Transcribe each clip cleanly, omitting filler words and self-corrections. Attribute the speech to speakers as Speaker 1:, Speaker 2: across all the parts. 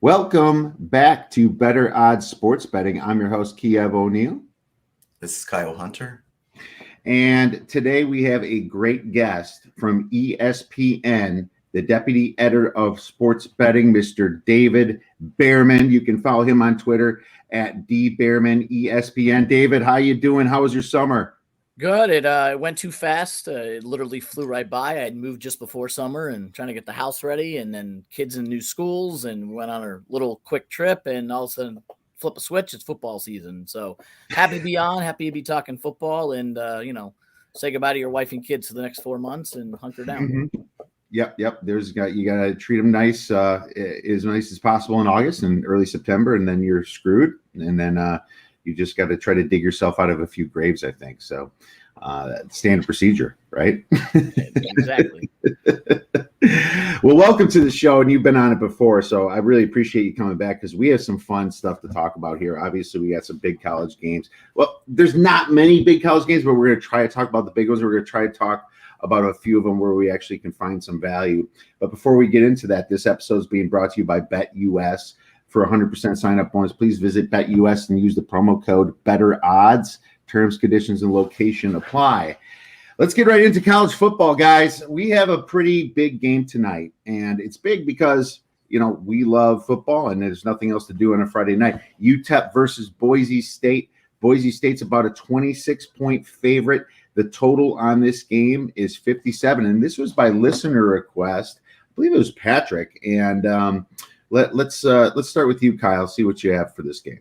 Speaker 1: Welcome back to Better Odds Sports Betting. I'm your host, Kiev O'Neill.
Speaker 2: This is Kyle Hunter.
Speaker 1: And today we have a great guest from ESPN, the deputy editor of sports betting, Mr. David Bearman. You can follow him on Twitter at DBearmanESPN. David, how you doing? How was your summer?
Speaker 3: Good. It went too fast. It literally flew right by. I had moved just before summer and trying to get the house ready, and then kids in new schools, and we went on a little quick trip, and all of a sudden flip a switch. It's football season. So happy to be on, happy to be talking football, and, say goodbye to your wife and kids for the next 4 months and hunker down.
Speaker 1: Mm-hmm. Yep. You got to treat them nice, as nice as possible in August and early September, and then you're screwed. And then you just got to try to dig yourself out of a few graves, I think. So standard procedure, right?
Speaker 3: Exactly.
Speaker 1: Well, welcome to the show, and you've been on it before, so I really appreciate you coming back because we have some fun stuff to talk about here. Obviously, we got some big college games. Well, there's not many big college games, but we're going to try to talk about the big ones. We're going to try to talk about a few of them where we actually can find some value. But before we get into that, this episode is being brought to you by BetUS. For 100% sign-up bonus, please visit BetUS and use the promo code BetterOdds. Terms, conditions, and location apply. Let's get right into college football, guys. We have a pretty big game tonight, and it's big because, we love football, and there's nothing else to do on a Friday night. UTEP versus Boise State. Boise State's about a 26-point favorite. The total on this game is 57, and this was by listener request. I believe it was Patrick, and let's start with you, Kyle. See what you have for this game.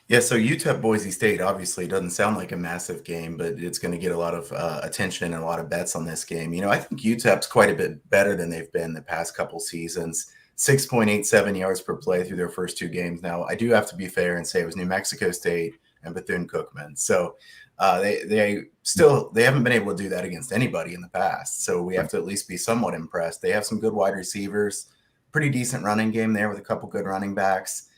Speaker 2: Yeah, so UTEP Boise State obviously doesn't sound like a massive game, but it's going to get a lot of attention and a lot of bets on this game. I think UTEP's quite a bit better than they've been the past couple seasons. 6.87 yards per play through their first two games. Now, I do have to be fair and say it was New Mexico State and Bethune-Cookman. So they haven't been able to do that against anybody in the past. So we have to at least be somewhat impressed. They have some good wide receivers, pretty decent running game there with a couple good running backs.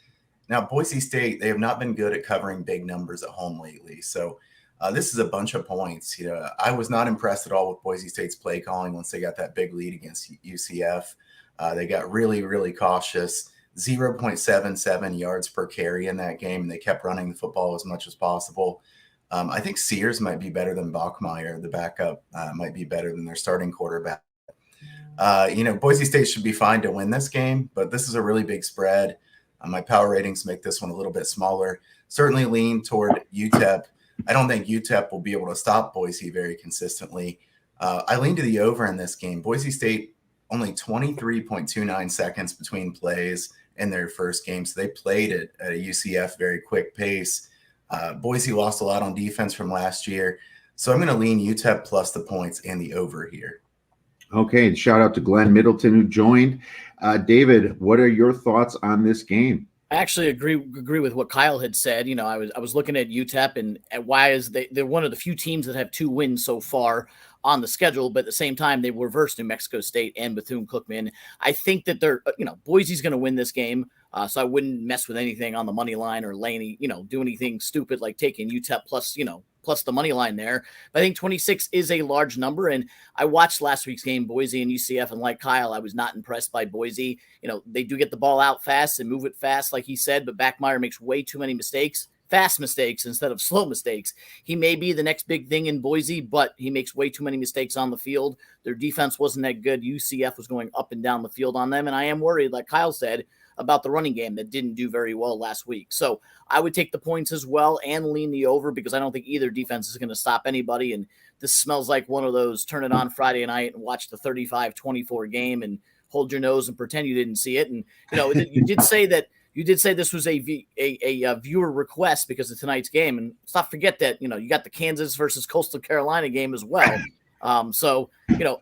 Speaker 2: Now, Boise State, they have not been good at covering big numbers at home lately. So this is a bunch of points. I was not impressed at all with Boise State's play calling once they got that big lead against UCF. They got really, really cautious, 0.77 yards per carry in that game, and they kept running the football as much as possible. I think Sears might be better than Bachmeier. The backup might be better than their starting quarterback. Boise State should be fine to win this game, but this is a really big spread. My power ratings make this one a little bit smaller. Certainly lean toward UTEP. I don't think UTEP will be able to stop Boise very consistently. I lean to the over in this game. Boise State, only 23.29 seconds between plays in their first game. So they played it at a UCF very quick pace. Boise lost a lot on defense from last year. So I'm going to lean UTEP plus the points and the over here.
Speaker 1: Okay, and shout out to Glenn Middleton who joined. David, what are your thoughts on this game?
Speaker 3: I actually agree with what Kyle had said. I was looking at UTEP and why is they're one of the few teams that have 2 wins so far on the schedule, but at the same time they reversed New Mexico State and Bethune-Cookman. I think that they're Boise's going to win this game, so I wouldn't mess with anything on the money line or lay any do anything stupid like taking UTEP plus the money line there. But I think 26 is a large number. And I watched last week's game, Boise and UCF, and like Kyle, I was not impressed by Boise. They do get the ball out fast and move it fast, like he said, but Bachmeier makes way too many mistakes, fast mistakes instead of slow mistakes. He may be the next big thing in Boise, but he makes way too many mistakes on the field. Their defense wasn't that good. UCF was going up and down the field on them. And I am worried, like Kyle said, about the running game that didn't do very well last week. So I would take the points as well and lean the over because I don't think either defense is going to stop anybody. And this smells like one of those turn it on Friday night and watch the 35-24 game and hold your nose and pretend you didn't see it. And, you did say this was a viewer request because of tonight's game. And let's not forget that, you got the Kansas versus Coastal Carolina game as well. So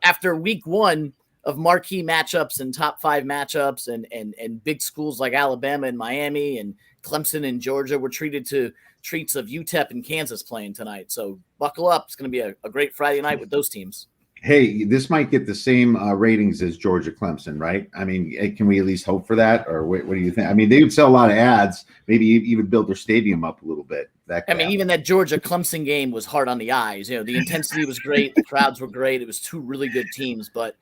Speaker 3: after week 1, of marquee matchups and top 5 matchups and big schools like Alabama and Miami and Clemson and Georgia were treated to treats of UTEP and Kansas playing tonight. So buckle up. It's going to be a great Friday night with those teams.
Speaker 1: Hey, this might get the same ratings as Georgia Clemson, right? I mean, can we at least hope for that? Or what do you think? I mean, they would sell a lot of ads, maybe even build their stadium up a little bit.
Speaker 3: Even that Georgia Clemson game was hard on the eyes. The intensity was great. The crowds were great. It was 2 really good teams, but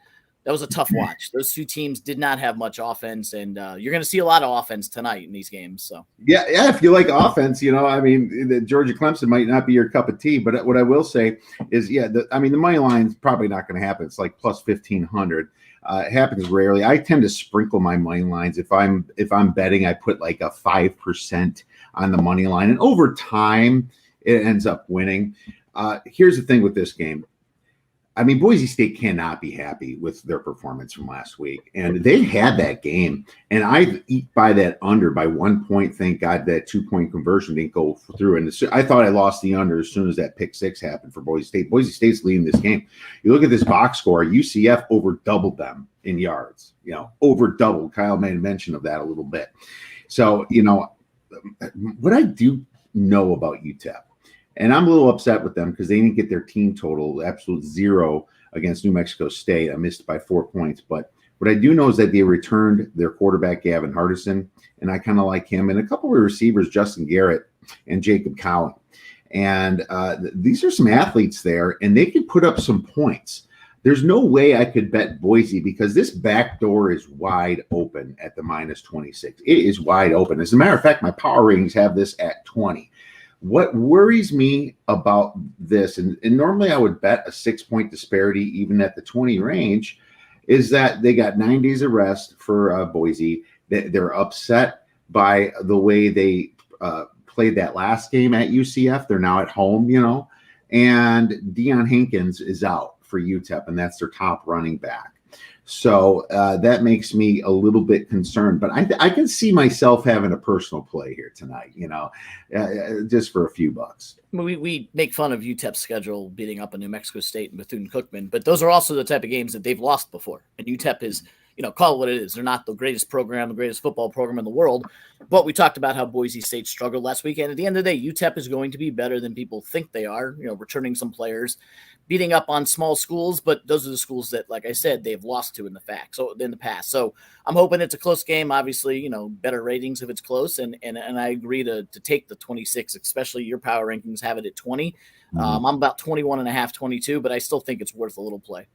Speaker 3: that was a tough watch. Those two teams did not have much offense, and you're going to see a lot of offense tonight in these games. So
Speaker 1: Yeah, if you like offense, I mean, the Georgia Clemson might not be your cup of tea, but what I will say is, the money line's probably not going to happen. It's like plus 1,500. It happens rarely. I tend to sprinkle my money lines. If I'm betting, I put like a 5% on the money line, and over time it ends up winning. Here's the thing with this game. I mean, Boise State cannot be happy with their performance from last week. And they had that game. And I eat by that under by 1 point. Thank God that 2-point conversion didn't go through. And I thought I lost the under as soon as that pick six happened for Boise State. Boise State's leading this game. You look at this box score, UCF over doubled them in yards, over doubled. Kyle made mention of that a little bit. So, what I do know about UTEP, and I'm a little upset with them because they didn't get their team total, absolute 0 against New Mexico State. I missed by 4 points. But what I do know is that they returned their quarterback, Gavin Hardison, and I kind of like him, and a couple of receivers, Justin Garrett and Jacob Cowan. And these are some athletes there, and they could put up some points. There's no way I could bet Boise because this back door is wide open at the minus 26. It is wide open. As a matter of fact, my power ratings have this at 20. What worries me about this, and normally I would bet a 6-point disparity even at the 20 range, is that they got 9 days of rest for Boise. They're upset by the way they played that last game at UCF. They're now at home, and Deion Hankins is out for UTEP, and that's their top running back. So that makes me a little bit concerned, but I can see myself having a personal play here tonight, just for a few bucks.
Speaker 3: We make fun of UTEP's schedule beating up on New Mexico State and Bethune-Cookman, but those are also the type of games that they've lost before. And UTEP is, call it what it is. They're not the greatest program, the greatest football program in the world, but we talked about how Boise State struggled last week. And at the end of the day, UTEP is going to be better than people think they are, returning some players, beating up on small schools, but those are the schools that, like I said, they've lost to in the past. So I'm hoping it's a close game. Obviously, better ratings if it's close, and I agree to take the 26, especially your power rankings have it at 20. I'm about 21.5, 22, but I still think it's worth a little play.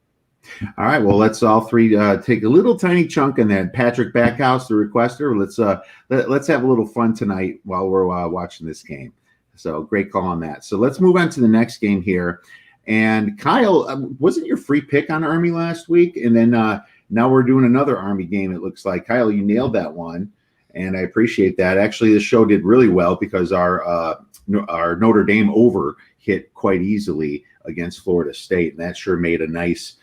Speaker 1: All right, well, let's all three take a little tiny chunk, and then Patrick Backhouse, the requester. Let's have a little fun tonight while we're watching this game. So great call on that. So let's move on to the next game here. And Kyle, wasn't your free pick on Army last week? And then now we're doing another Army game, it looks like. Kyle, you nailed that one, and I appreciate that. Actually, the show did really well because our Notre Dame over hit quite easily against Florida State, and that sure made a nice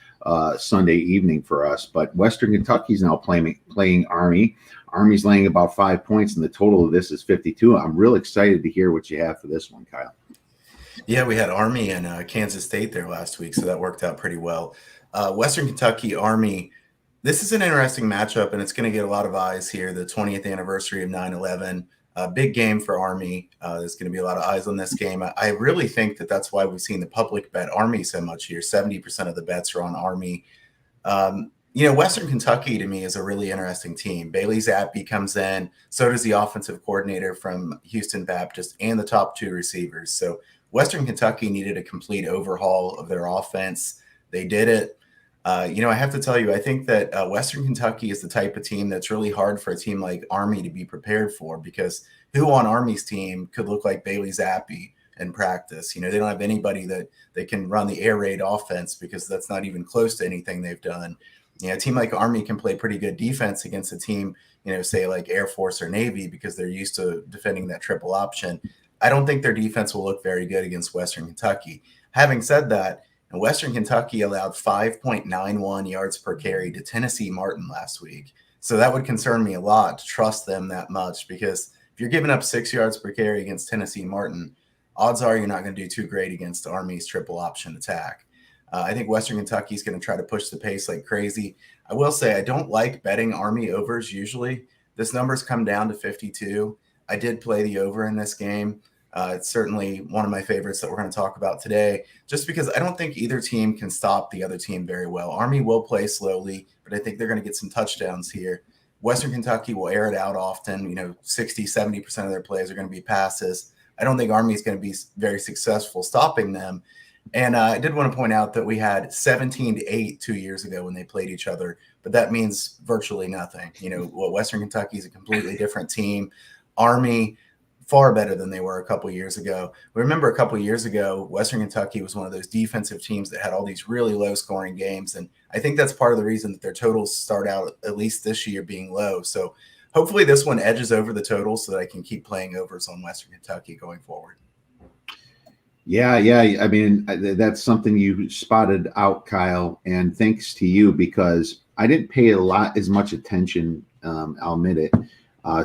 Speaker 1: Sunday evening for us. But Western Kentucky's now playing Army. Army's laying about 5 points, and the total of this is 52. I'm real excited to hear what you have for this one, Kyle.
Speaker 2: Yeah, we had Army and Kansas State there last week, so that worked out pretty well. Western Kentucky, Army, this is an interesting matchup, and it's going to get a lot of eyes here. The 20th anniversary of 9/11, big game for Army. There's going to be a lot of eyes on this game. I really think that's why we've seen the public bet Army so much here. 70% of the bets are on Army. Western Kentucky to me is a really interesting team. Bailey Zappi comes in. So does the offensive coordinator from Houston Baptist and the top 2 receivers. So Western Kentucky needed a complete overhaul of their offense. They did it. I have to tell you, I think that Western Kentucky is the type of team that's really hard for a team like Army to be prepared for, because who on Army's team could look like Bailey Zappi in practice? They don't have anybody that they can run the air raid offense, because that's not even close to anything they've done. A team like Army can play pretty good defense against a team, say like Air Force or Navy, because they're used to defending that triple option. I don't think their defense will look very good against Western Kentucky. Having said that, Western Kentucky allowed 5.91 yards per carry to Tennessee Martin last week. So that would concern me a lot to trust them that much, because if you're giving up 6 yards per carry against Tennessee Martin, odds are you're not going to do too great against Army's triple option attack. I think Western Kentucky is going to try to push the pace like crazy. I will say I don't like betting Army overs usually. This number's come down to 52. I did play the over in this game. It's certainly one of my favorites that we're going to talk about today, just because I don't think either team can stop the other team very well. Army will play slowly, but I think they're going to get some touchdowns here. Western Kentucky will air it out often. 60, 70% of their plays are going to be passes. I don't think Army is going to be very successful stopping them. And I did want to point out that we had 17-8 2 years ago when they played each other, but that means virtually nothing. Western Kentucky is a completely different team. Army, far better than they were a couple years ago. We remember a couple years ago, Western Kentucky was one of those defensive teams that had all these really low-scoring games, and I think that's part of the reason that their totals start out, at least this year, being low. So hopefully this one edges over the total so that I can keep playing overs on Western Kentucky going forward.
Speaker 1: Yeah. I mean, that's something you spotted out, Kyle, and thanks to you, because I didn't pay as much attention, I'll admit it,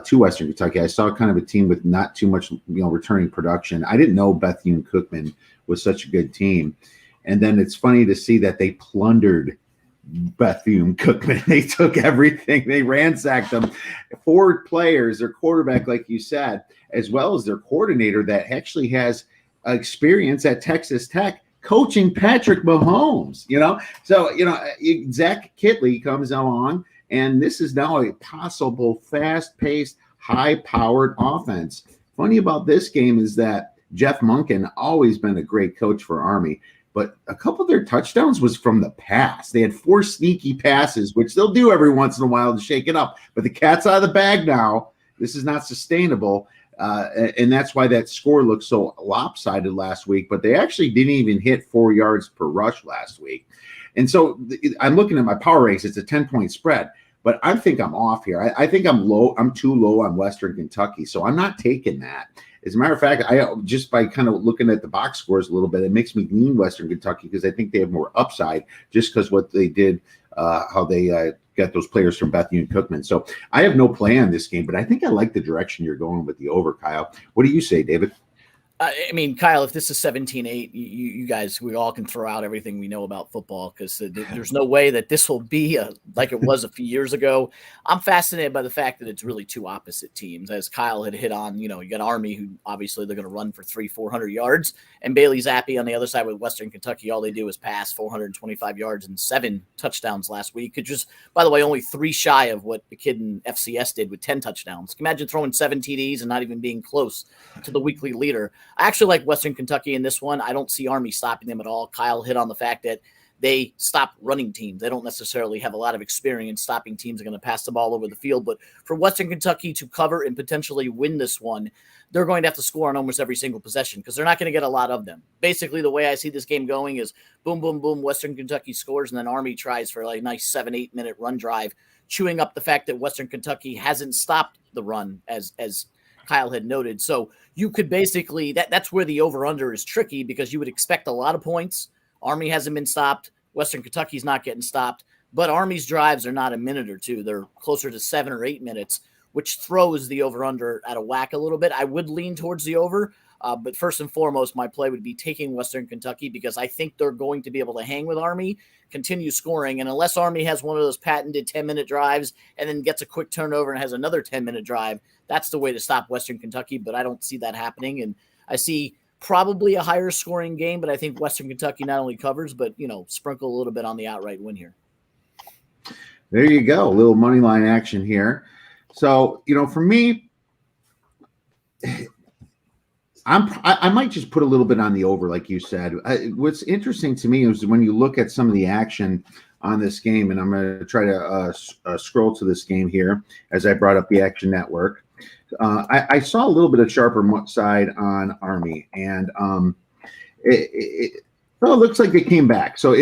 Speaker 1: to Western Kentucky. I saw kind of a team with not too much, returning production. I didn't know Bethune-Cookman was such a good team. And then it's funny to see that they plundered Bethune-Cookman. They took everything. They ransacked them. 4 players, their quarterback, like you said, as well as their coordinator that actually has experience at Texas Tech coaching Patrick Mahomes, So, Zach Kitley comes along, and this is now a possible fast-paced, high-powered offense. Funny about this game is that Jeff Monken always been a great coach for Army, but a couple of their touchdowns was from the pass. They had 4 sneaky passes, which they'll do every once in a while to shake it up. But the cat's out of the bag now. This is not sustainable. And that's why that score looked so lopsided last week. But they actually didn't even hit 4 yards per rush last week. And so I'm looking at my power rankings. It's a 10-point spread. But I think I'm off here. I think I'm low. I'm too low on Western Kentucky. So I'm not taking that. As a matter of fact, I just by kind of looking at the box scores a little bit, it makes me lean Western Kentucky because I think they have more upside just because what they did, how they got those players from Bethune-Cookman. So I have no play on this game, but I think I like the direction you're going with the over, Kyle. What do you say, David?
Speaker 3: I mean, Kyle, if this is 17-8, you guys, we all can throw out everything we know about football because there's no way that this will be like it was a few years ago. I'm fascinated by the fact that it's really 2 opposite teams. As Kyle had hit on, you got Army, who obviously they're going to run for 300-400 yards, and Bailey Zappi on the other side with Western Kentucky. All they do is pass 425 yards and 7 touchdowns last week, which is, by the way, only 3 shy of what the kid in FCS did with 10 touchdowns. Can you imagine throwing 7 TDs and not even being close to the weekly leader? I actually like Western Kentucky in this one. I don't see Army stopping them at all. Kyle hit on the fact that they stop running teams. They don't necessarily have a lot of experience stopping teams that are going to pass the ball over the field. But for Western Kentucky to cover and potentially win this one, they're going to have to score on almost every single possession because they're not going to get a lot of them. Basically, the way I see this game going is boom, boom, boom, Western Kentucky scores, and then Army tries for like a nice 7-8 minute run drive, chewing up the fact that Western Kentucky hasn't stopped the run as Kyle had noted. So you could basically, that's where the over-under is tricky because you would expect a lot of points. Army hasn't been stopped. Western Kentucky's not getting stopped. But Army's drives are not a minute or 2. They're closer to 7 or 8 minutes, which throws the over-under at a whack a little bit. I would lean towards the over. But first and foremost, my play would be taking Western Kentucky because I think they're going to be able to hang with Army, continue scoring. And unless Army has one of those patented 10-minute drives and then gets a quick turnover and has another 10-minute drive, that's the way to stop Western Kentucky. But I don't see that happening. And I see probably a higher scoring game, but I think Western Kentucky not only covers, but, sprinkle a little bit on the outright win here.
Speaker 1: There you go. A little money line action here. So, for me, I might just put a little bit on the over, like you said. What's interesting to me is when you look at some of the action on this game, and I'm going to try to scroll to this game here as I brought up the Action Network. I saw a little bit of sharper side on Army, and it looks like it came back. So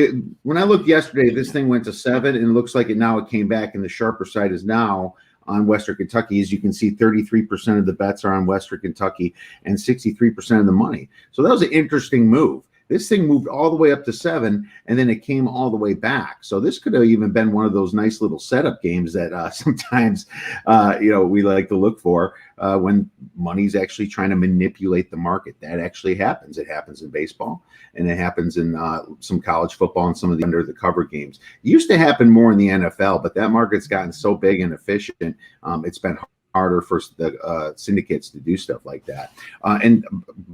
Speaker 1: when I looked yesterday, this thing went to 7, and it looks like it came back, and the sharper side is now on Western Kentucky. As you can see, 33% of the bets are on Western Kentucky and 63% of the money. So that was an interesting move. This thing moved all the way up to 7, and then it came all the way back. So this could have even been one of those nice little setup games that sometimes, we like to look for when money's actually trying to manipulate the market. That actually happens. It happens in baseball, and it happens in some college football and some of the under the cover games. It used to happen more in the NFL, but that market's gotten so big and efficient. It's been harder for the syndicates to do stuff like that. And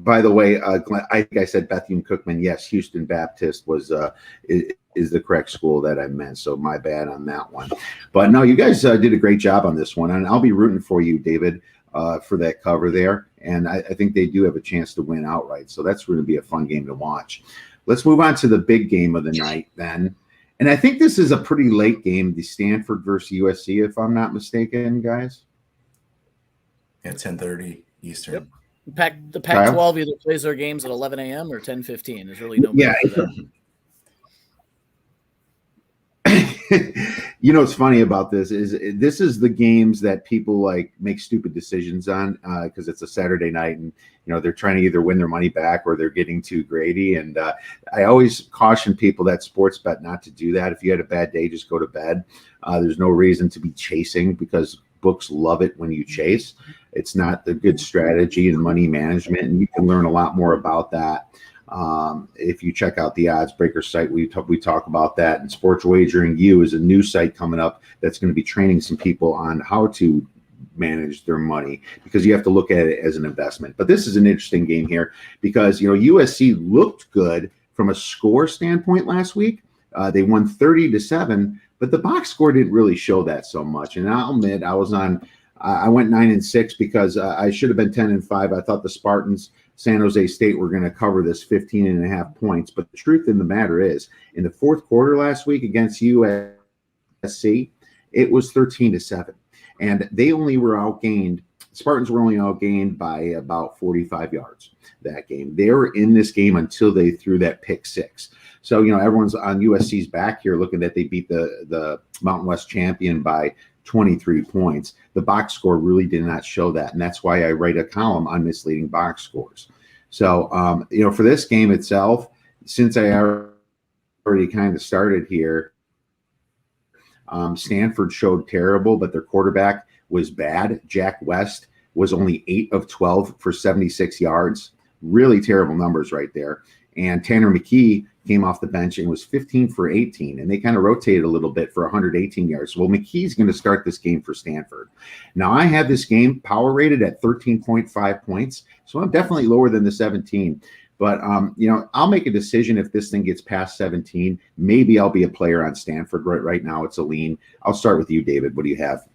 Speaker 1: by the way, I think I said Bethune-Cookman. Yes, Houston Baptist is the correct school that I meant. So my bad on that one. But no, you guys did a great job on this one, and I'll be rooting for you, David, for that cover there. And I think they do have a chance to win outright. So that's going to be a fun game to watch. let's move on to the big game of the night then. And I think this is a pretty late game, the Stanford versus USC, if I'm not mistaken, guys.
Speaker 2: At 10:30 Eastern.
Speaker 3: Yep. The Pac-12 either plays their games at 11 a.m. or 10:15. There's really no
Speaker 1: yeah. You know what's funny about this is the games that people like make stupid decisions on because it's a Saturday night and they're trying to either win their money back or they're getting too greedy. And I always caution people that sports bet not to do that. If you had a bad day, just go to bed. There's no reason to be chasing because books love it when you chase. It's not the good strategy in money management, and you can learn a lot more about that. If you check out the Odds Breaker site, we talk about that. And Sports Wagering U is a new site coming up that's going to be training some people on how to manage their money because you have to look at it as an investment. But this is an interesting game here because USC looked good from a score standpoint last week. They won 30-7, but the box score didn't really show that so much. And I'll admit I went 9-6 because I should have been 10-5. I thought the Spartans, San Jose State, were going to cover this 15.5 points. But the truth in the matter is, in the fourth quarter last week against USC, it was 13-7. And they only were outgained. Spartans were only outgained by about 45 yards that game. They were in this game until they threw that pick six. So, everyone's on USC's back here looking that they beat the Mountain West champion by 23 points. The box score really did not show that. And that's why I write a column on misleading box scores. So, for this game itself, since I already kind of started here, Stanford showed terrible, but their quarterback was bad. Jack West was only 8 of 12 for 76 yards. Really terrible numbers right there. And Tanner McKee came off the bench and was 15 for 18. And they kind of rotated a little bit for 118 yards. Well, McKee's going to start this game for Stanford. Now, I have this game power rated at 13.5 points. So I'm definitely lower than the 17. But, I'll make a decision if this thing gets past 17. Maybe I'll be a player on Stanford. Right now, it's a lean. I'll start with you, David. What do you have?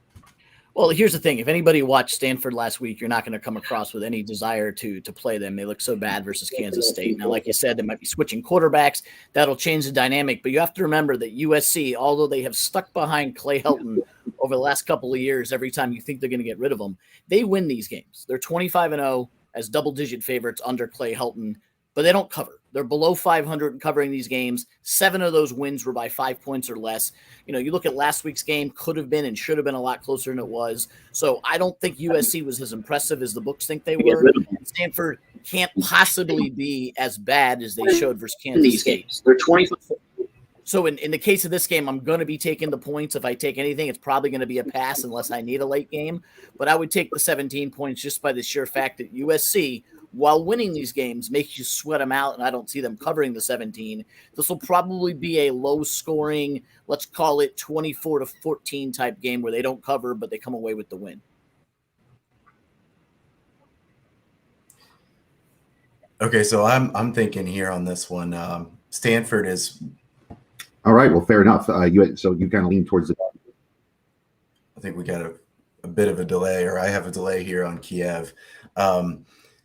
Speaker 3: Well, here's the thing. If anybody watched Stanford last week, you're not going to come across with any desire to play them. They look so bad versus Kansas State. Now, like you said, they might be switching quarterbacks. That'll change the dynamic. But you have to remember that USC, although they have stuck behind Clay Helton over the last couple of years, every time you think they're going to get rid of them, they win these games. They're 25-0 as double-digit favorites under Clay Helton, but they don't cover. They're below 500 in covering these games. 7 of those wins were by 5 points or less. You look at last week's game, could have been and should have been a lot closer than it was. So I don't think USC was as impressive as the books think they were. Stanford can't possibly be as bad as they showed versus Kansas State.
Speaker 4: They're 25.
Speaker 3: So in the case of this game, I'm going to be taking the points. If I take anything, it's probably going to be a pass unless I need a late game. But I would take the 17 points just by the sheer fact that USC, while winning these games, makes you sweat them out, and I don't see them covering the 17. This will probably be a low-scoring, let's call it 24-14 type game where they don't cover, but they come away with the win.
Speaker 2: Okay, so I'm thinking here on this one. Stanford is.
Speaker 1: All right, well, fair enough. So you kind of lean towards the.
Speaker 2: I think we got a bit of a delay, or I have a delay here on Kiev.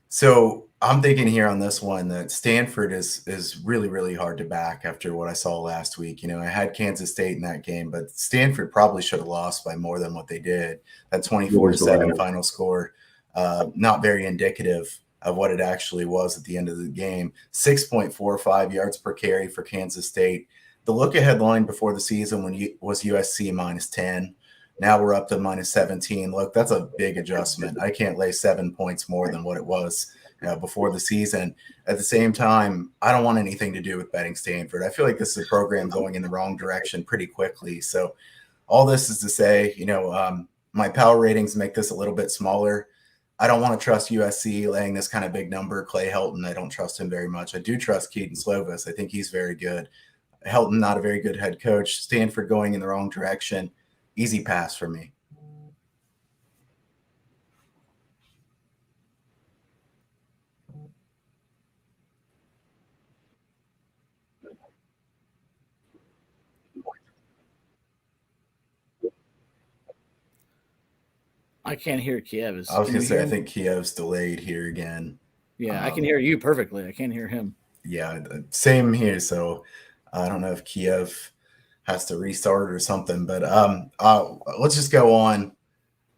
Speaker 2: So I'm thinking here on this one that Stanford is really, really hard to back after what I saw last week. I had Kansas State in that game, but Stanford probably should have lost by more than what they did. That 24-7 final score, not very indicative of what it actually was at the end of the game. 6.45 yards per carry for Kansas State. The look-ahead line before the season was USC -10. Now we're up to -17. Look, that's a big adjustment. I can't lay 7 points more than what it was before the season. At the same time, I don't want anything to do with betting Stanford. I feel like this is a program going in the wrong direction pretty quickly. So all this is to say, my power ratings make this a little bit smaller. I don't want to trust USC laying this kind of big number. Clay Helton, I don't trust him very much. I do trust Keaton Slovis. I think he's very good. Helton, not a very good head coach. Stanford going in the wrong direction. Easy pass for me.
Speaker 3: I can't hear Kiev.
Speaker 2: I was going to say, I think Kiev's delayed here again.
Speaker 3: Yeah, I can hear you perfectly. I can't hear him.
Speaker 2: Yeah, same here. So I don't know if Kiev has to restart or something, but let's just go on.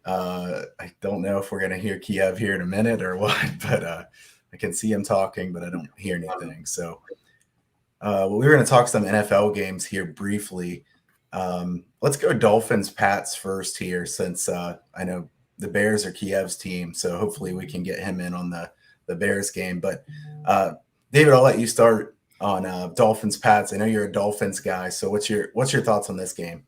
Speaker 2: I don't know if we're going to hear Kiev here in a minute or what, but I can see him talking, but I don't hear anything. So we're going to talk some NFL games here briefly. Let's go Dolphins Pats first here, since I know the Bears are Kiev's team, so hopefully we can get him in on the Bears game. But David, I'll let you start on Dolphins Pats. I know you're a Dolphins guy, so what's your thoughts on this game?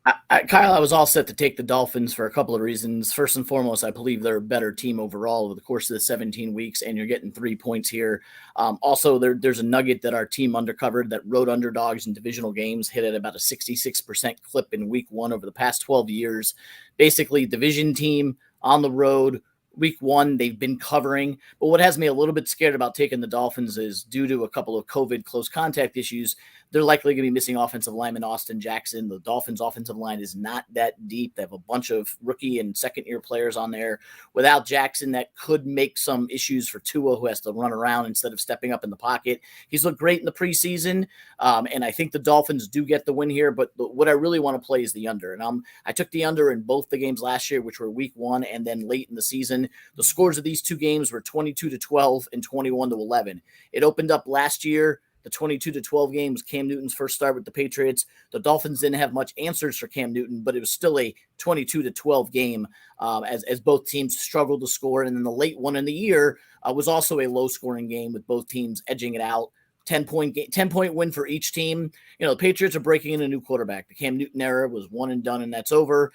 Speaker 3: Kyle, I was all set to take the Dolphins for a couple of reasons. First and foremost, I believe they're a better team overall over the course of the 17 weeks, and you're getting 3 points here. Also, there's a nugget that our team undercovered that road underdogs in divisional games hit at about a 66% clip in week 1 over the past 12 years. Basically, division team on the road. Week 1, they've been covering. But what has me a little bit scared about taking the Dolphins is due to a couple of COVID close contact issues, they're likely going to be missing offensive lineman Austin Jackson. The Dolphins' offensive line is not that deep. They have a bunch of rookie and second-year players on there. Without Jackson, that could make some issues for Tua, who has to run around instead of stepping up in the pocket. He's looked great in the preseason, and I think the Dolphins do get the win here, but what I really want to play is the under. And I took the under in both the games last year, which were week 1 and then late in the season. The scores of these two games were 22-12 and 21-11. It opened up last year. The 22-12 game was Cam Newton's first start with the Patriots. The Dolphins didn't have much answers for Cam Newton, but it was still a 22-12 game as both teams struggled to score. And then the late one in the year was also a low-scoring game with both teams edging it out. 10-point win for each team. You know, the Patriots are breaking in a new quarterback. The Cam Newton era was one and done, and that's over.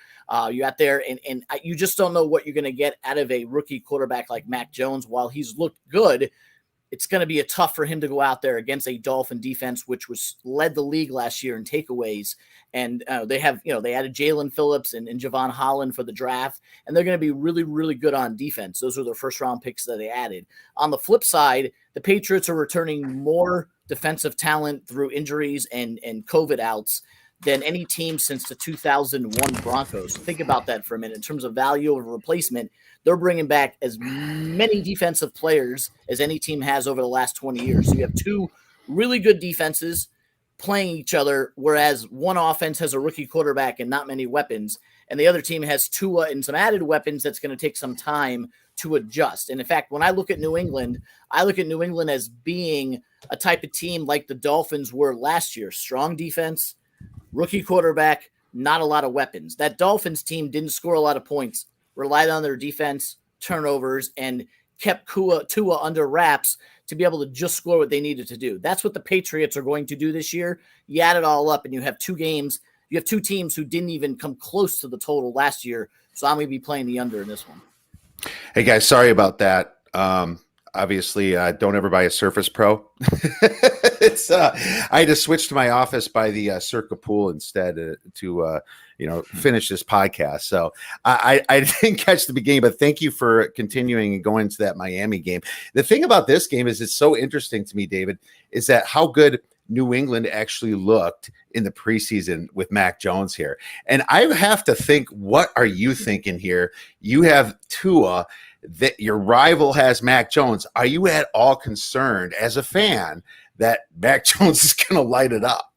Speaker 3: You're out there, and you just don't know what you're going to get out of a rookie quarterback like Mac Jones. While he's looked good, it's going to be tough for him to go out there against a Dolphin defense, which led the league last year in takeaways. And they added Jalen Phillips and Javon Holland for the draft, and they're going to be really, really good on defense. Those were their first-round picks that they added. On the flip side, the Patriots are returning more defensive talent through injuries and COVID outs than any team since the 2001 Broncos. So think about that for a minute. In terms of value of a replacement, they're bringing back as many defensive players as any team has over the last 20 years. So you have two really good defenses playing each other, whereas one offense has a rookie quarterback and not many weapons, and the other team has Tua and some added weapons that's going to take some time to adjust. And in fact, when I look at New England, I look at New England as being a type of team like the Dolphins were last year. Strong defense, rookie quarterback, not a lot of weapons. That Dolphins team didn't score a lot of points, relied on their defense, turnovers, and kept Tua under wraps to be able to just score what they needed to do. That's what the Patriots are going to do this year. You add it all up, and you have two games. You have two teams who didn't even come close to the total last year, so I'm going to be playing the under in this one.
Speaker 1: Hey, guys, sorry about that. Obviously, don't ever buy a Surface Pro. I had to switch to my office by the Circa Pool instead to finish this podcast. So I didn't catch the beginning, but thank you for continuing and going to that Miami game. The thing about this game is it's so interesting to me, David, is that how good New England actually looked in the preseason with Mac Jones here. And I have to think, what are you thinking here? You have Tua, that your rival has Mac Jones. Are you at all concerned as a fan that Mac Jones is going to light it up?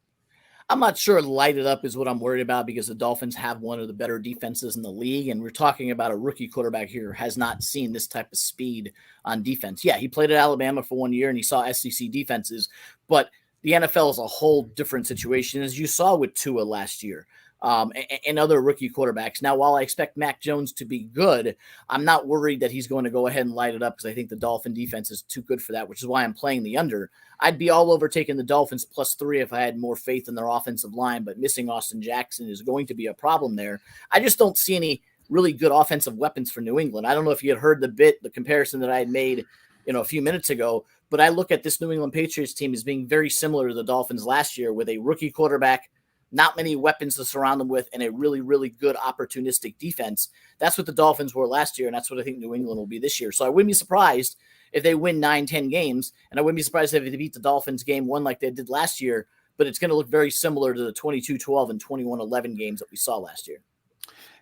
Speaker 3: I'm not sure light it up is what I'm worried about, because the Dolphins have one of the better defenses in the league. And we're talking about a rookie quarterback here who has not seen this type of speed on defense. Yeah, he played at Alabama for 1 year and he saw SEC defenses, but the NFL is a whole different situation, as you saw with Tua last year. And other rookie quarterbacks. Now, while I expect Mac Jones to be good, I'm not worried that he's going to go ahead and light it up, because I think the Dolphin defense is too good for that, which is why I'm playing the under. I'd be all over taking the Dolphins +3 if I had more faith in their offensive line, but missing Austin Jackson is going to be a problem there. I just don't see any really good offensive weapons for New England. I don't know if you had heard the comparison that I had made a few minutes ago, but I look at this New England Patriots team as being very similar to the Dolphins last year, with a rookie quarterback, not many weapons to surround them with, and a really, really good opportunistic defense. That's what the Dolphins were last year, and that's what I think New England will be this year. So I wouldn't be surprised if they win 9-10 games, and I wouldn't be surprised if they beat the Dolphins game 1 like they did last year, but it's going to look very similar to the 22-12 and 21-11 games that we saw last year.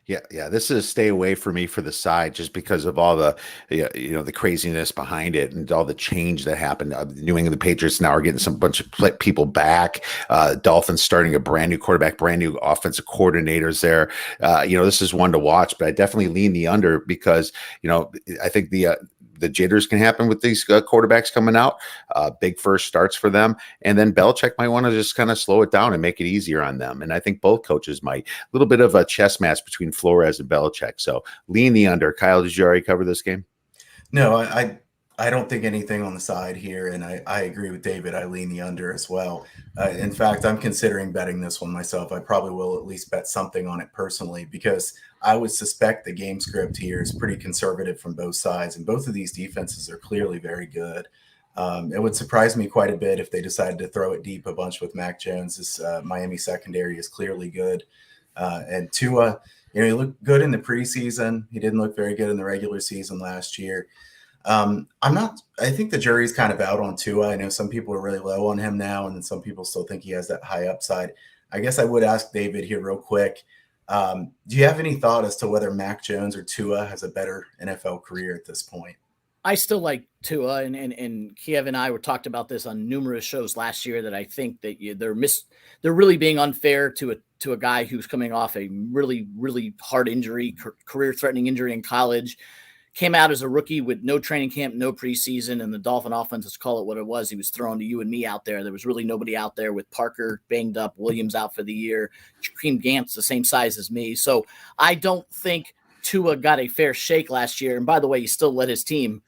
Speaker 1: Yeah. This is a stay away for me for the side, just because of all the, the craziness behind it and all the change that happened. The New England Patriots now are getting some bunch of people back. Dolphins starting a brand new quarterback, brand new offensive coordinators there. This is one to watch, but I definitely lean the under because, I think the jitters can happen with these quarterbacks coming out. Big first starts for them. And then Belichick might want to just kind of slow it down and make it easier on them. And I think both coaches might. A little bit of a chess match between Flores and Belichick. So lean the under. Kyle, did you already cover this game?
Speaker 2: No, I don't think anything on the side here. And I agree with David. I lean the under as well. In fact, I'm considering betting this one myself. I probably will at least bet something on it personally, because I would suspect the game script here is pretty conservative from both sides. And both of these defenses are clearly very good. It would surprise me quite a bit if they decided to throw it deep a bunch with Mac Jones. This Miami secondary is clearly good. And Tua, he looked good in the preseason. He didn't look very good in the regular season last year. I think the jury's kind of out on Tua. I know some people are really low on him now, and then some people still think he has that high upside. I guess I would ask David here real quick. Do you have any thought as to whether Mac Jones or Tua has a better NFL career at this point?
Speaker 3: I still like Tua, and Kiev and I talked about this on numerous shows last year, that I think that they're really being unfair to a guy who's coming off a really, really hard injury, career-threatening injury in college, came out as a rookie with no training camp, no preseason, and the Dolphin offense, let's call it what it was. He was thrown to you and me out there. There was really nobody out there, with Parker banged up, Williams out for the year, Jakeem Gant's the same size as me. So I don't think Tua got a fair shake last year. And by the way, he still led his team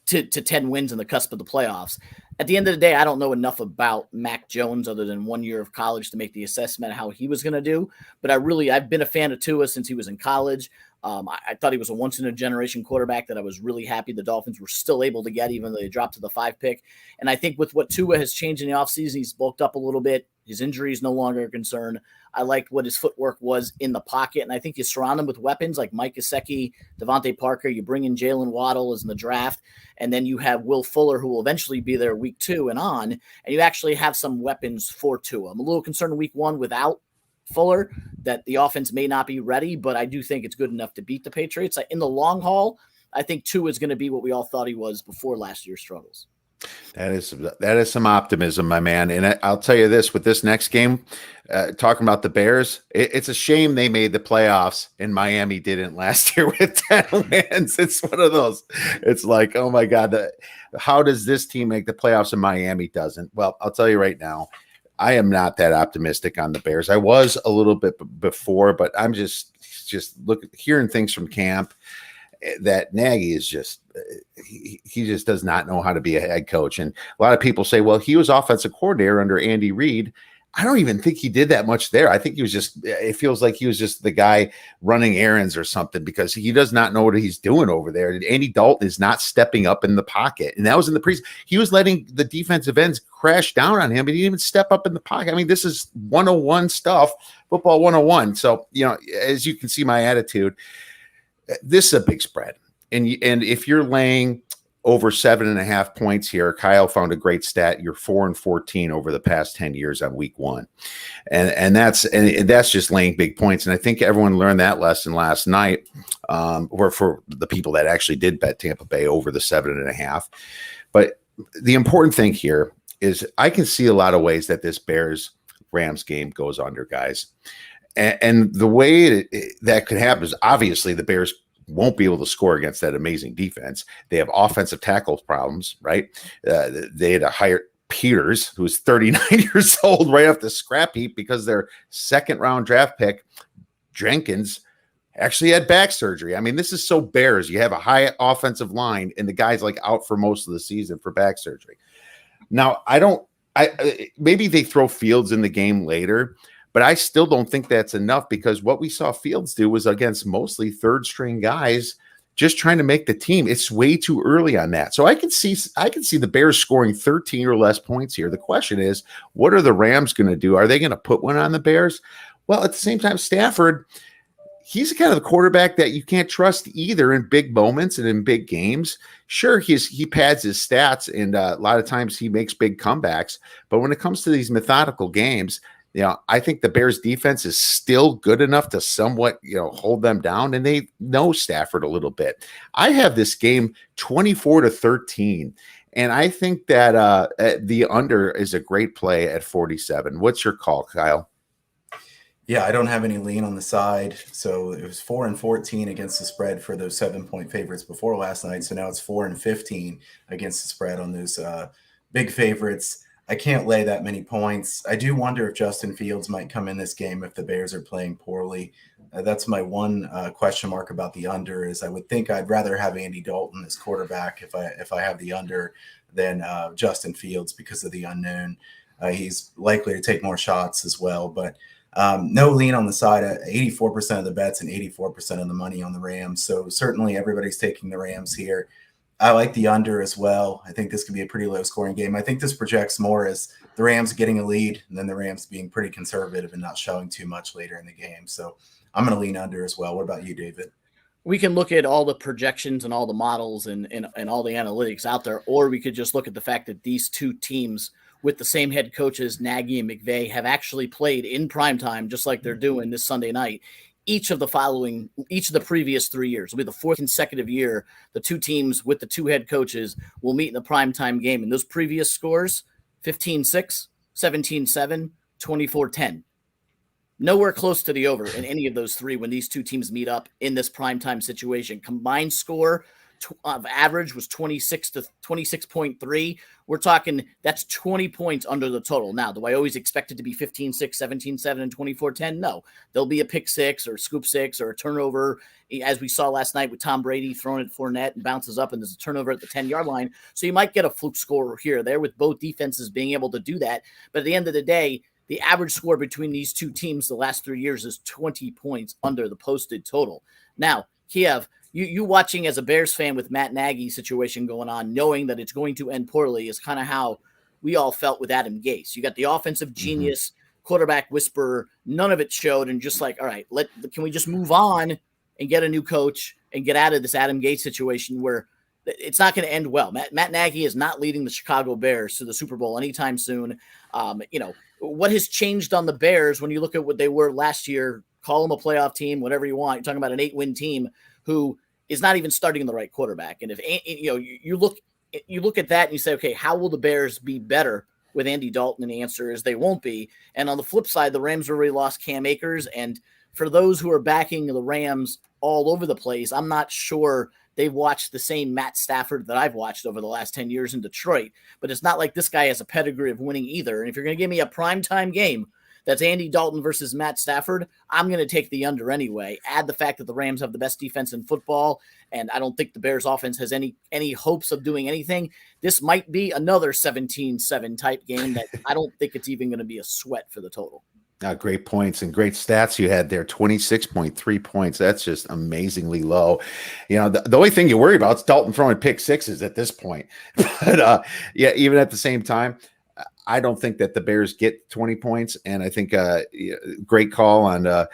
Speaker 3: to 10 wins in the cusp of the playoffs. At the end of the day, I don't know enough about Mac Jones other than 1 year of college to make the assessment of how he was going to do. But I've been a fan of Tua since he was in college. I thought he was a once-in-a-generation quarterback that I was really happy the Dolphins were still able to get, even though they dropped to the 5 pick. And I think with what Tua has changed in the offseason, he's bulked up a little bit. His injury is no longer a concern. I liked what his footwork was in the pocket, and I think you surround him with weapons like Mike Gesicki, Devontae Parker. You bring in Jalen Waddle as in the draft, and then you have Will Fuller, who will eventually be there week 2 and on, and you actually have some weapons for Tua. I'm a little concerned in week 1 without Fuller that the offense may not be ready, but I do think it's good enough to beat the Patriots. In the long haul, I think Tua is going to be what we all thought he was before last year's struggles.
Speaker 1: That is some optimism, my man. And I'll tell you this, with this next game, talking about the Bears, it's a shame they made the playoffs and Miami didn't last year with 10 wins. It's one of those. It's like, oh my God, how does this team make the playoffs and Miami doesn't? Well, I'll tell you right now, I am not that optimistic on the Bears. I was a little bit before, but I'm just hearing things from camp that Nagy is just he just does not know how to be a head coach. And a lot of people say, well, he was offensive coordinator under Andy Reid. I don't even think he did that much there. I think it feels like he was just the guy running errands or something, because he does not know what he's doing over there. Andy Dalton is not stepping up in the pocket. And that was in the preseason. He was letting the defensive ends crash down on him, but he didn't even step up in the pocket. I mean, this is 101 stuff, football 101. So, as you can see my attitude, this is a big spread. And if you're laying over 7.5 points here, Kyle found a great stat. You're 4-14 over the past 10 years on week 1. And that's just laying big points. And I think everyone learned that lesson last night, or for the people that actually did bet Tampa Bay over the 7.5. But the important thing here is I can see a lot of ways that this Bears-Rams game goes under, guys. And the way that could happen is obviously the Bears won't be able to score against that amazing defense. They have offensive tackle problems, right? They had to hire Peters, who's 39 years old, right off the scrap heap because their second-round draft pick, Jenkins, actually had back surgery. I mean, this is so Bears. You have a high offensive line, and the guy's out for most of the season for back surgery. Now, maybe they throw Fields in the game later, but I still don't think that's enough, because what we saw Fields do was against mostly third-string guys just trying to make the team. It's way too early on that. So I can see the Bears scoring 13 or less points here. The question is, what are the Rams going to do? Are they going to put one on the Bears? Well, at the same time, Stafford, he's kind of the quarterback that you can't trust either in big moments and in big games. Sure, he pads his stats, and a lot of times he makes big comebacks. But when it comes to these methodical games, I think the Bears defense is still good enough to somewhat, hold them down, and they know Stafford a little bit. I have this game 24-13, and I think that the under is a great play at 47. What's your call, Kyle?
Speaker 2: Yeah, I don't have any lean on the side. So it was 4-14 against the spread for those 7-point favorites before last night. So now it's 4-15 against the spread on those big favorites. I can't lay that many points. I do wonder if Justin Fields might come in this game if the Bears are playing poorly. That's my one question mark about the under. Is I would think I'd rather have Andy Dalton as quarterback if I have the under than Justin Fields because of the unknown. He's likely to take more shots as well, but no lean on the side. 84% of the bets and 84% of the money on the Rams. So certainly everybody's taking the Rams here. I like the under as well. I think this could be a pretty low scoring game. I think this projects more as the Rams getting a lead and then the Rams being pretty conservative and not showing too much later in the game. So I'm going to lean under as well. What about you, David?
Speaker 3: We can look at all the projections and all the models and all the analytics out there, or we could just look at the fact that these two teams with the same head coaches, Nagy and McVay, have actually played in primetime, just like they're doing this Sunday night. Each of the previous 3 years will be the fourth consecutive year the two teams with the two head coaches will meet in the primetime game. And those previous scores, 15-6, 17-7, 24-10. Nowhere close to the over in any of those three when these two teams meet up in this primetime situation. Combined score of average was 26 to 26.3. We're talking that's 20 points under the total. Now, do I always expect it to be 15-6, 17-7, and 24-10? No. There'll be a pick six or a scoop six or a turnover, as we saw last night with Tom Brady throwing it at Fournette and bounces up, and there's a turnover at the 10-yard line. So you might get a fluke score here or there with both defenses being able to do that. But at the end of the day, the average score between these two teams the last 3 years is 20 points under the posted total. Now, Kiev, you watching as a Bears fan with Matt Nagy's situation going on, knowing that it's going to end poorly, is kind of how we all felt with Adam Gase. You got the offensive genius, quarterback whisperer. None of it showed, and just like, all right, can we just move on and get a new coach and get out of this Adam Gase situation where it's not going to end well. Matt Nagy is not leading the Chicago Bears to the Super Bowl anytime soon. What has changed on the Bears when you look at what they were last year? Call them a playoff team, whatever you want. You're talking about an 8-win team who is not even starting the right quarterback. And if you look at that and you say, okay, how will the Bears be better with Andy Dalton? And the answer is they won't be. And on the flip side, the Rams already lost Cam Akers. And for those who are backing the Rams all over the place, I'm not sure they've watched the same Matt Stafford that I've watched over the last 10 years in Detroit. But it's not like this guy has a pedigree of winning either. And if you're going to give me a primetime game that's Andy Dalton versus Matt Stafford, I'm going to take the under anyway. Add the fact that the Rams have the best defense in football, and I don't think the Bears offense has any hopes of doing anything. This might be another 17-7 type game that I don't think it's even going to be a sweat for the total.
Speaker 1: Great points and great stats you had there. 26.3 points. That's just amazingly low. The only thing you worry about is Dalton throwing pick sixes at this point. But even at the same time, I don't think that the Bears get 20 points. And I think great call on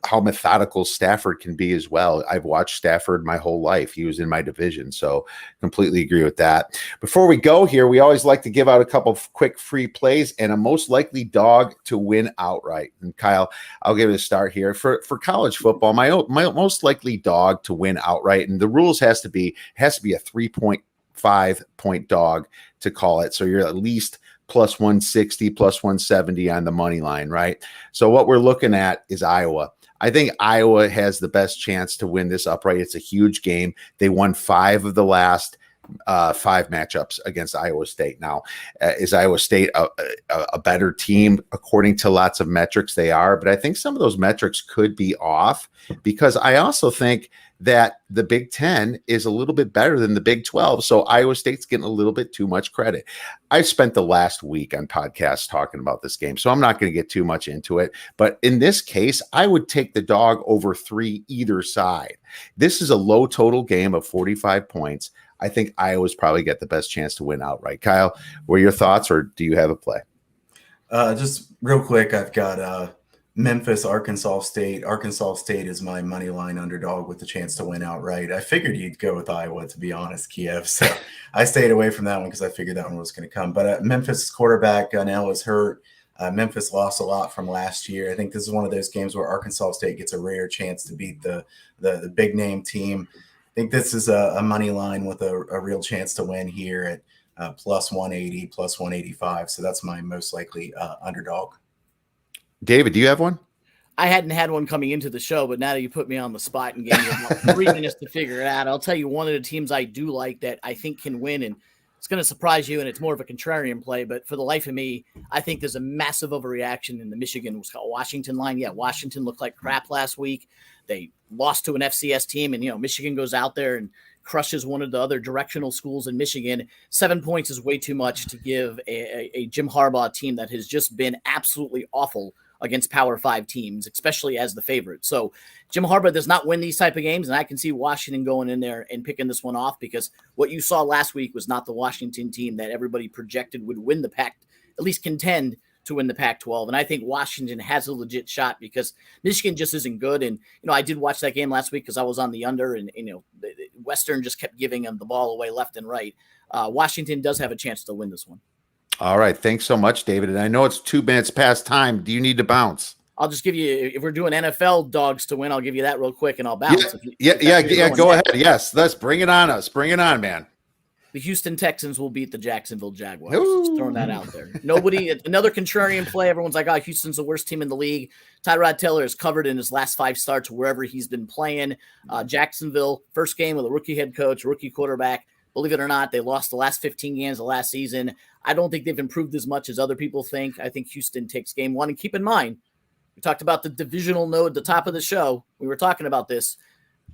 Speaker 1: how methodical Stafford can be as well. I've watched Stafford my whole life. He was in my division, so completely agree with that. Before we go here, we always like to give out a couple of quick free plays and a most likely dog to win outright. And Kyle, I'll give it a start here. For college football, my most likely dog to win outright, and the rules has to be a 3.5 point dog to call it. So you're at least plus 160, plus 170 on the money line, right? So what we're looking at is Iowa. I think Iowa has the best chance to win this upright. It's a huge game. They won 5 of the last 5 matchups against Iowa State. Now, is Iowa State a better team? According to lots of metrics, they are. But I think some of those metrics could be off because I also think that the Big Ten is a little bit better than the Big 12. So Iowa State's getting a little bit too much credit. I spent the last week on podcasts talking about this game, so I'm not going to get too much into it. But in this case, I would take the dog over 3 either side. This is a low total game of 45 points. I think Iowa's probably got the best chance to win outright. Kyle, what are your thoughts, or do you have a play?
Speaker 2: Just real quick, I've got Memphis, Arkansas State. Arkansas State is my money line underdog with the chance to win outright. I figured you'd go with Iowa, to be honest, Kiev. So I stayed away from that one because I figured that one was going to come. But Memphis quarterback Gunnell is hurt. Memphis lost a lot from last year. I think this is one of those games where Arkansas State gets a rare chance to beat the big name team. I think this is a money line with a real chance to win here at plus 180, plus 185. So that's my most likely underdog.
Speaker 1: David, do you have one?
Speaker 3: I hadn't had one coming into the show, but now that you put me on the spot and gave me about 3 minutes to figure it out, I'll tell you one of the teams I do like that I think can win, and it's going to surprise you, and it's more of a contrarian play, but for the life of me, I think there's a massive overreaction in the Michigan-Washington line. Yeah, Washington looked like crap last week. They lost to an FCS team, and, Michigan goes out there and crushes one of the other directional schools in Michigan. 7 points is way too much to give a Jim Harbaugh team that has just been absolutely awful against Power 5 teams, especially as the favorite. So Jim Harbaugh does not win these type of games, and I can see Washington going in there and picking this one off, because what you saw last week was not the Washington team that everybody projected would win the Pac, at least contend to win the Pac-12. And I think Washington has a legit shot because Michigan just isn't good. And, I did watch that game last week because I was on the under, and Western just kept giving them the ball away left and right. Washington does have a chance to win this one.
Speaker 1: All right. Thanks so much, David. And I know it's 2 minutes past time. Do you need to bounce?
Speaker 3: I'll just give you, if we're doing NFL dogs to win, I'll give you that real quick and I'll bounce.
Speaker 1: Yeah. Go ahead. Yes. Let's bring it on us. Bring it on, man.
Speaker 3: The Houston Texans will beat the Jacksonville Jaguars. Just throwing that out there. Another contrarian play. Everyone's like, oh, Houston's the worst team in the league. Tyrod Taylor is covered in his last 5 starts wherever he's been playing. Jacksonville, first game with a rookie head coach, rookie quarterback. Believe it or not, they lost the last 15 games of last season. I don't think they've improved as much as other people think. I think Houston takes game 1. And keep in mind, we talked about the divisional node at the top of the show. We were talking about this.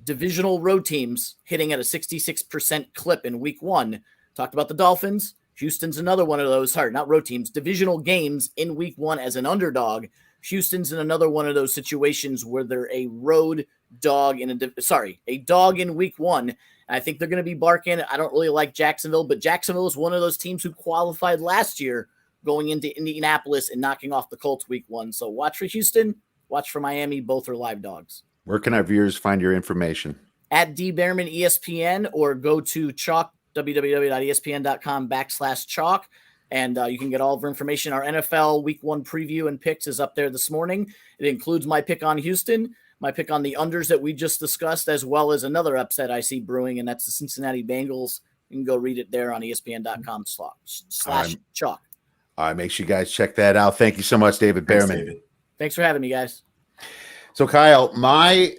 Speaker 3: Divisional road teams hitting at a 66% clip in week 1. Talked about the Dolphins. Houston's another one of those. Not road teams. Divisional games in week 1 as an underdog. Houston's in another one of those situations where they're a road dog a dog in week 1. I think they're going to be barking. I don't really like Jacksonville, but Jacksonville is one of those teams who qualified last year going into Indianapolis and knocking off the Colts week 1. So watch for Houston, watch for Miami. Both are live dogs.
Speaker 1: Where can our viewers find your information?
Speaker 3: At Bearman ESPN, or go to Chalk, www.espn.com/chalk. And you can get all of our information. Our NFL week 1 preview and picks is up there this morning. It includes my pick on Houston, my pick on the unders that we just discussed, as well as another upset I see brewing, and that's the Cincinnati Bengals. You can go read it there on espn.com/chalk.
Speaker 1: All right, make sure you guys check that out. Thank you so much, David Bearman.
Speaker 3: Thanks for having me, guys.
Speaker 1: So, Kyle, my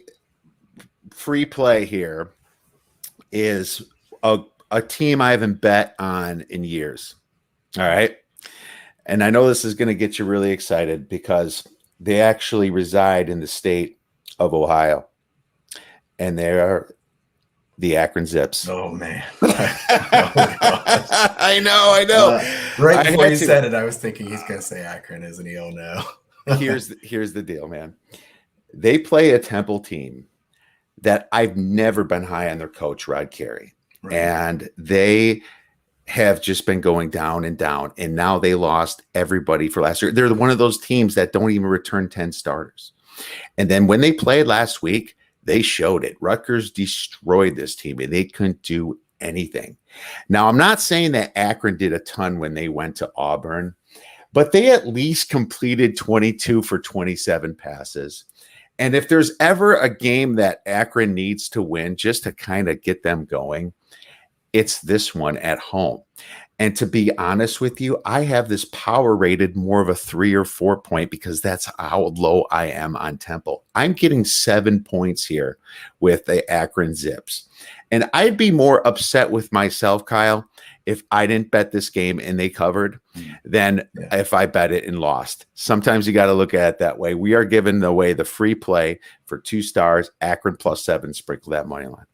Speaker 1: free play here is a team I haven't bet on in years. All right. And I know this is going to get you really excited because they actually reside in the state of Ohio. And they are the Akron Zips.
Speaker 2: Oh, man.
Speaker 1: I know.
Speaker 2: Right before you said it, I was thinking he's going to say Akron, isn't he? Oh, no.
Speaker 1: Here's the deal, man. They play a Temple team that I've never been high on their coach, Rod Carey. Right. And they have just been going down and down. And now they lost everybody for last year. They're one of those teams that don't even return 10 starters. And then when they played last week, they showed it. Rutgers destroyed this team and they couldn't do anything. Now, I'm not saying that Akron did a ton when they went to Auburn, but they at least completed 22 for 27 passes. And if there's ever a game that Akron needs to win just to kind of get them going, it's this one at home. And to be honest with you, I have this power rated more of a 3 or 4 point because that's how low I am on Temple. I'm getting 7 points here with the Akron Zips. And I'd be more upset with myself, Kyle, if I didn't bet this game and they covered than if I bet it and lost. Sometimes you got to look at it that way. We are giving away the free play for 2 stars, Akron +7, sprinkle that money line.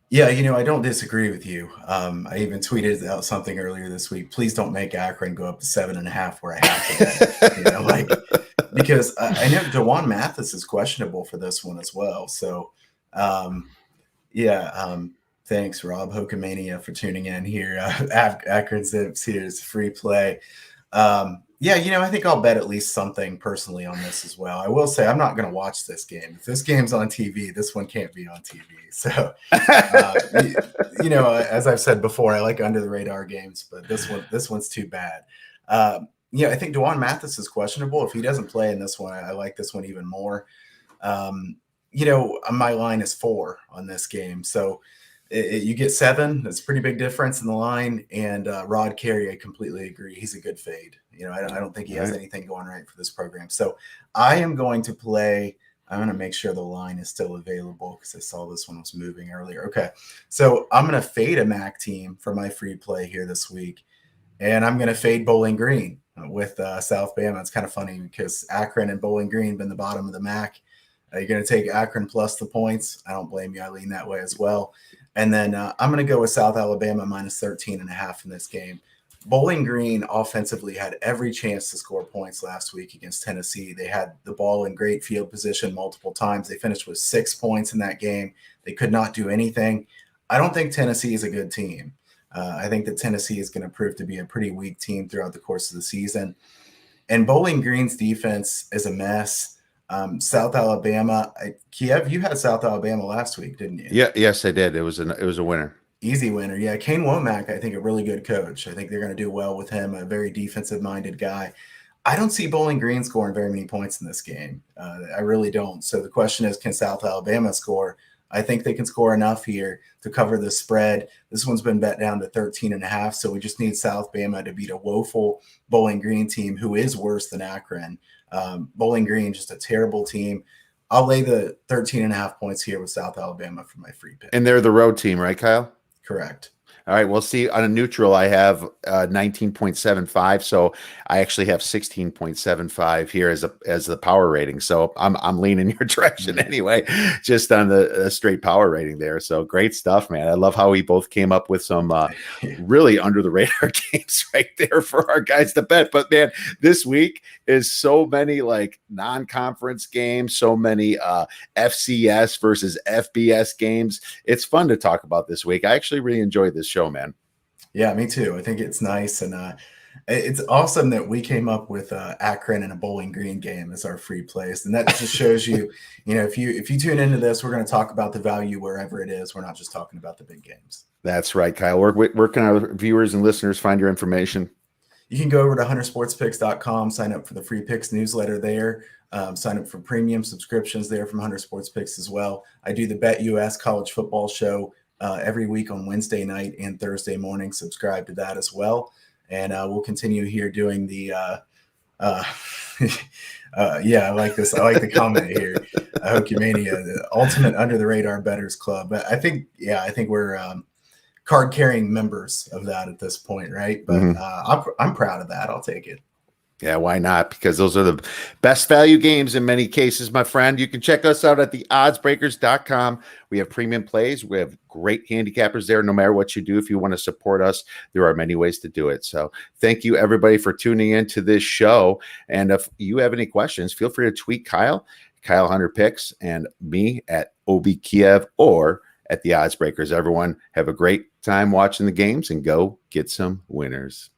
Speaker 2: Yeah, I don't disagree with you. I even tweeted out something earlier this week. Please don't make Akron go up to 7.5 where I have to bet it, because I know DeJuan Mathis is questionable for this one as well. So, thanks, Rob Hokamania, for tuning in here. Akron Zips, here's free play. I think I'll bet at least something personally on this as well. I will say I'm not going to watch this game. If this game's on TV, this one can't be on TV. So, as I've said before, I like under the radar games, but this one's too bad. Yeah, I think Dwan Mathis is questionable. If he doesn't play in this one, I like this one even more. My line is 4 on this game. So you get 7. That's a pretty big difference in the line. And Rod Carey, I completely agree. He's a good fade. I don't think he has anything going right for this program. So I am going to play. I'm going to make sure the line is still available because I saw this one was moving earlier. Okay. So I'm going to fade a MAC team for my free play here this week. And I'm going to fade Bowling Green with South Bama. It's kind of funny because Akron and Bowling Green been the bottom of the MAC. You're going to take Akron plus the points. I don't blame you. I lean that way as well. And then I'm going to go with South Alabama minus 13.5 in this game. Bowling Green offensively had every chance to score points last week against Tennessee. They had the ball in great field position multiple times. They finished with 6 points in that game. They could not do anything. I don't think Tennessee is a good team. I think that Tennessee is going to prove to be a pretty weak team throughout the course of the season. And Bowling Green's defense is a mess. South Alabama, Kiev, you had South Alabama last week, didn't you?
Speaker 1: Yeah, yes, I did. It was a winner.
Speaker 2: Easy winner. Yeah, Kane Womack, I think a really good coach. I think they're going to do well with him, a very defensive-minded guy. I don't see Bowling Green scoring very many points in this game. I really don't. So the question is, can South Alabama score? I think they can score enough here to cover the spread. This one's been bet down to 13.5, so we just need South Bama to beat a woeful Bowling Green team who is worse than Akron. Bowling Green, just a terrible team. I'll lay the 13.5 points here with South Alabama for my free pick.
Speaker 1: And they're the road team, right, Kyle?
Speaker 2: Correct.
Speaker 1: All right, we'll see. On a neutral, I have 19.75, so I actually have 16.75 here as the power rating. So I'm leaning your direction anyway, just on the straight power rating there. So great stuff, man. I love how we both came up with some really under the radar games right there for our guys to bet. But man, this week is so many like non-conference games, so many FCS versus FBS games. It's fun to talk about this week. I actually really enjoyed this show, man.
Speaker 2: Yeah, me too. I think it's nice, and it's awesome that we came up with Akron and a Bowling Green game as our free plays, and that just shows you, if you tune into this, we're going to talk about the value wherever it is. We're not just talking about the big games.
Speaker 1: That's right, Kyle. Where can our viewers and listeners find your information?
Speaker 2: You can go over to huntersportspicks.com, sign up for the free picks newsletter there, sign up for premium subscriptions there from Hunter Sports Picks as well. I do the Bet US college football show every week on Wednesday night and Thursday morning. Subscribe to that as well. And we'll continue here doing the I like this. I like the comment here. Hokey-mania, the ultimate under the radar bettors club. But I think we're card carrying members of that at this point, right? But I'm proud of that. I'll take it.
Speaker 1: Yeah, why not? Because those are the best value games in many cases, my friend. You can check us out at theoddsbreakers.com. We have premium plays. We have great handicappers there. No matter what you do, if you want to support us, there are many ways to do it. So thank you, everybody, for tuning in to this show. And if you have any questions, feel free to tweet Kyle Hunter Picks, and me at OB Kiev or at the Odds Breakers. Everyone, have a great time watching the games and go get some winners.